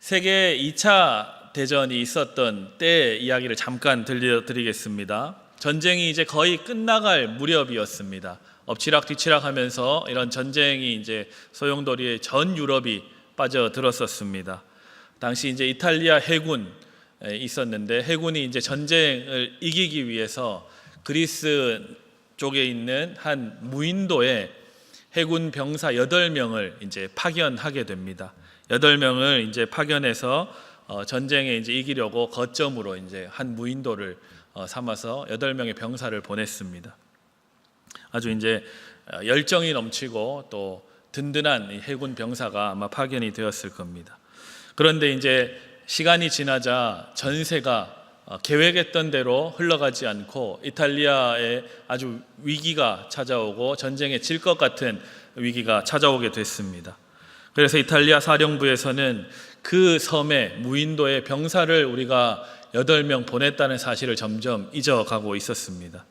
세계 2차 대전이 있었던 때의 이야기를 잠깐 들려드리겠습니다. 전쟁이 이제 거의 끝나갈 무렵이었습니다. 엎치락 뒤치락 하면서 이런 전쟁이 이제 소용돌이에 전 유럽이 빠져들었었습니다. 당시 이제 이탈리아 해군이 있었는데 해군이 이제 전쟁을 이기기 위해서 그리스 쪽에 있는 한 무인도에 해군 병사 8명을 이제 파견하게 됩니다. 8명을 이제 파견해서 전쟁에 이제 이기려고 거점으로 이제 한 무인도를 삼아서 8명의 병사를 보냈습니다. 아주 이제 열정이 넘치고 또 든든한 해군 병사가 아마 파견이 되었을 겁니다. 그런데 이제 시간이 지나자 전세가 계획했던 대로 흘러가지 않고 이탈리아에 아주 위기가 찾아오고 전쟁에 질 것 같은 위기가 찾아오게 됐습니다. 그래서 이탈리아 사령부에서는 그 섬에 무인도에 병사를 우리가 8명 보냈다는 사실을 점점 잊어가고 있었습니다.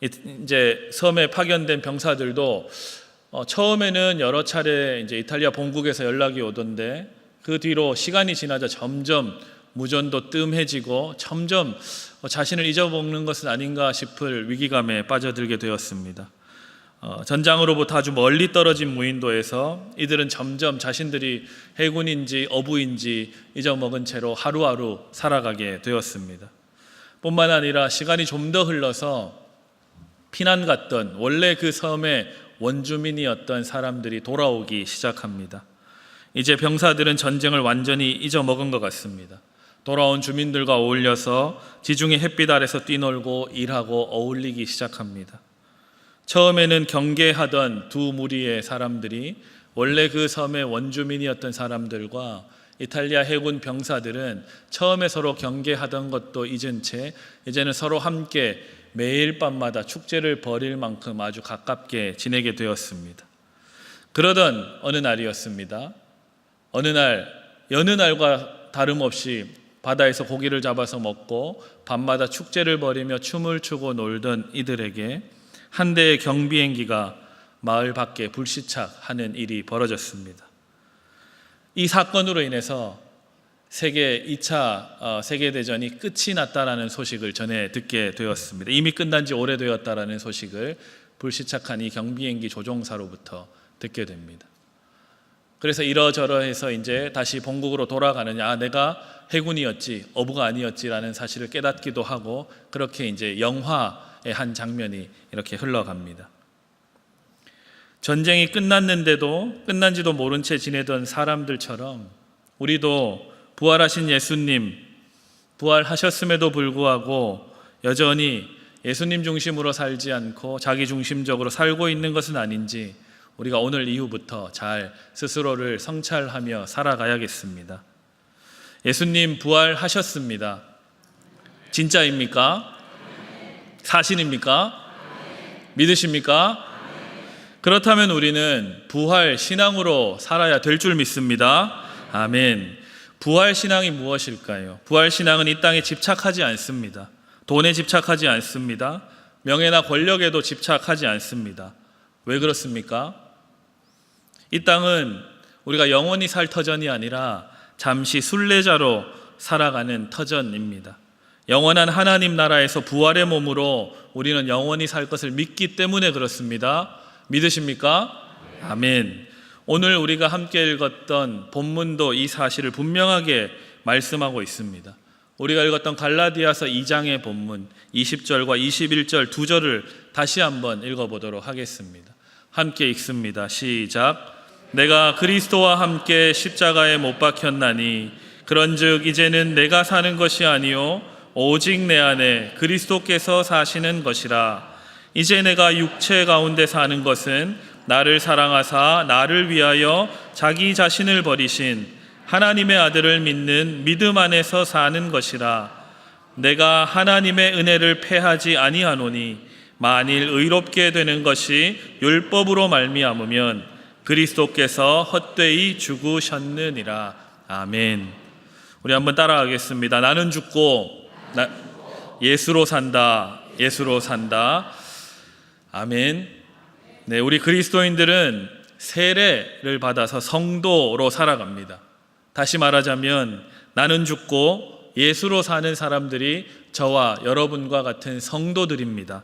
이제 섬에 파견된 병사들도 처음에는 여러 차례 이제 이탈리아 본국에서 연락이 오던데 그 뒤로 시간이 지나자 점점 무전도 뜸해지고 점점 자신을 잊어먹는 것은 아닌가 싶을 위기감에 빠져들게 되었습니다. 전장으로부터 아주 멀리 떨어진 무인도에서 이들은 점점 자신들이 해군인지 어부인지 잊어먹은 채로 하루하루 살아가게 되었습니다. 뿐만 아니라 시간이 좀 더 흘러서 피난 갔던 원래 그 섬의 원주민이었던 사람들이 돌아오기 시작합니다. 이제 병사들은 전쟁을 완전히 잊어먹은 것 같습니다. 돌아온 주민들과 어울려서 지중해 햇빛 아래서 뛰놀고 일하고 어울리기 시작합니다. 처음에는 경계하던 두 무리의 사람들이 원래 그 섬의 원주민이었던 사람들과 이탈리아 해군 병사들은 처음에 서로 경계하던 것도 잊은 채 이제는 서로 함께 매일 밤마다 축제를 벌일 만큼 아주 가깝게 지내게 되었습니다. 그러던 어느 날이었습니다. 어느 날 여느 날과 다름없이 바다에서 고기를 잡아서 먹고 밤마다 축제를 벌이며 춤을 추고 놀던 이들에게 한 대의 경비행기가 마을 밖에 불시착하는 일이 벌어졌습니다. 이 사건으로 인해서 세계 2차 세계대전이 끝이 났다라는 소식을 전해 듣게 되었습니다. 이미 끝난 지 오래되었다라는 소식을 불시착한 이 경비행기 조종사로부터 듣게 됩니다. 그래서 이러저러해서 이제 다시 본국으로 돌아가느냐, 내가 해군이었지 어부가 아니었지라는 사실을 깨닫기도 하고 그렇게 이제 영화의 한 장면이 이렇게 흘러갑니다. 전쟁이 끝났는데도 끝난지도 모른 채 지내던 사람들처럼 우리도 부활하신 예수님, 부활하셨음에도 불구하고 여전히 예수님 중심으로 살지 않고 자기 중심적으로 살고 있는 것은 아닌지 우리가 오늘 이후부터 잘 스스로를 성찰하며 살아가야겠습니다. 예수님 부활하셨습니다. 진짜입니까? 사실입니까? 믿으십니까? 그렇다면 우리는 부활 신앙으로 살아야 될 줄 믿습니다. 아멘. 부활 신앙이 무엇일까요? 부활 신앙은 이 땅에 집착하지 않습니다. 돈에 집착하지 않습니다. 명예나 권력에도 집착하지 않습니다. 왜 그렇습니까? 이 땅은 우리가 영원히 살 터전이 아니라 잠시 순례자로 살아가는 터전입니다. 영원한 하나님 나라에서 부활의 몸으로 우리는 영원히 살 것을 믿기 때문에 그렇습니다. 믿으십니까? 아멘. 오늘 우리가 함께 읽었던 본문도 이 사실을 분명하게 말씀하고 있습니다. 우리가 읽었던 갈라디아서 2장의 본문 20절과 21절 두 절을 다시 한번 읽어보도록 하겠습니다. 함께 읽습니다. 시작. 내가 그리스도와 함께 십자가에 못 박혔나니 그런즉 이제는 내가 사는 것이 아니요 오직 내 안에 그리스도께서 사시는 것이라. 이제 내가 육체 가운데 사는 것은 나를 사랑하사 나를 위하여 자기 자신을 버리신 하나님의 아들을 믿는 믿음 안에서 사는 것이라. 내가 하나님의 은혜를 패하지 아니하노니 만일 의롭게 되는 것이 율법으로 말미암으면 그리스도께서 헛되이 죽으셨느니라. 아멘. 우리 한번 따라하겠습니다. 나는 죽고 예수로 산다. 예수로 산다. 아멘. 네, 우리 그리스도인들은 세례를 받아서 성도로 살아갑니다. 다시 말하자면 나는 죽고 예수로 사는 사람들이 저와 여러분과 같은 성도들입니다.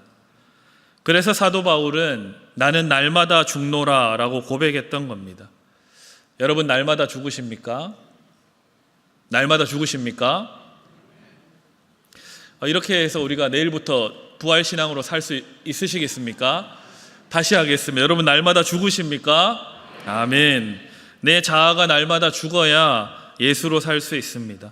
그래서 사도 바울은 나는 날마다 죽노라 라고 고백했던 겁니다. 여러분 날마다 죽으십니까? 날마다 죽으십니까? 이렇게 해서 우리가 내일부터 부활신앙으로 살 수 있으시겠습니까? 다시 하겠습니다. 여러분 날마다 죽으십니까? 아멘. 내 자아가 날마다 죽어야 예수로 살 수 있습니다.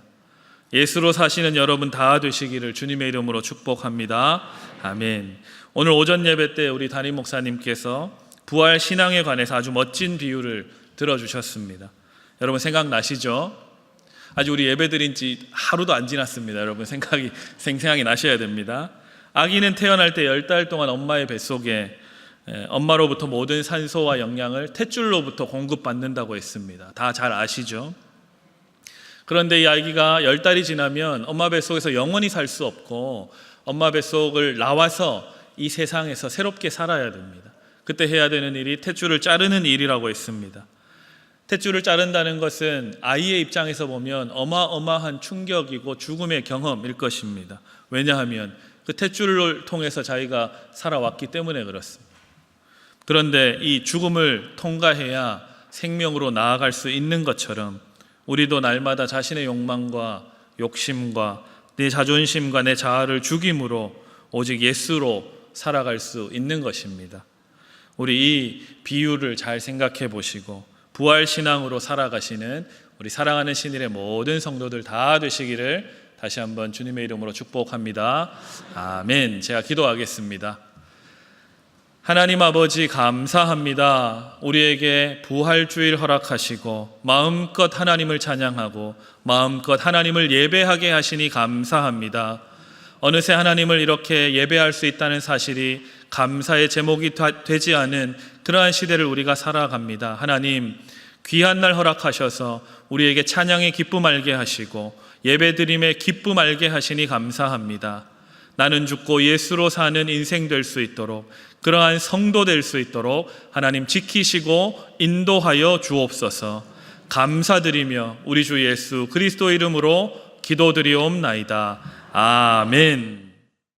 예수로 사시는 여러분 다 되시기를 주님의 이름으로 축복합니다. 아멘. 오늘 오전 예배 때 우리 담임 목사님께서 부활 신앙에 관해서 아주 멋진 비유를 들어주셨습니다. 여러분 생각나시죠? 아직 우리 예배 드린 지 하루도 안 지났습니다. 여러분 생생하게 나셔야 됩니다. 아기는 태어날 때 10달 동안 엄마의 뱃속에 엄마로부터 모든 산소와 영양을 탯줄로부터 공급받는다고 했습니다. 다 잘 아시죠? 그런데 이 아기가 10달이 지나면 엄마 뱃속에서 영원히 살 수 없고 엄마 뱃속을 나와서 이 세상에서 새롭게 살아야 됩니다. 그때 해야 되는 일이 탯줄을 자르는 일이라고 했습니다. 탯줄을 자른다는 것은 아이의 입장에서 보면 어마어마한 충격이고 죽음의 경험일 것입니다. 왜냐하면 그 탯줄을 통해서 자기가 살아왔기 때문에 그렇습니다. 그런데 이 죽음을 통과해야 생명으로 나아갈 수 있는 것처럼 우리도 날마다 자신의 욕망과 욕심과 내 자존심과 내 자아를 죽임으로 오직 예수로 살아갈 수 있는 것입니다. 우리 이 비유를 잘 생각해 보시고 부활신앙으로 살아가시는 우리 사랑하는 신일의 모든 성도들 다 되시기를 다시 한번 주님의 이름으로 축복합니다. 아멘. 제가 기도하겠습니다. 하나님 아버지 감사합니다. 우리에게 부활주일 허락하시고 마음껏 하나님을 찬양하고 마음껏 하나님을 예배하게 하시니 감사합니다. 어느새 하나님을 이렇게 예배할 수 있다는 사실이 감사의 제목이 되지 않은 그러한 시대를 우리가 살아갑니다. 하나님 귀한 날 허락하셔서 우리에게 찬양의 기쁨 알게 하시고 예배드림의 기쁨 알게 하시니 감사합니다. 나는 죽고 예수로 사는 인생 될 수 있도록 그러한 성도 될 수 있도록 하나님 지키시고 인도하여 주옵소서. 감사드리며 우리 주 예수 그리스도 이름으로 기도드리옵나이다. 아멘.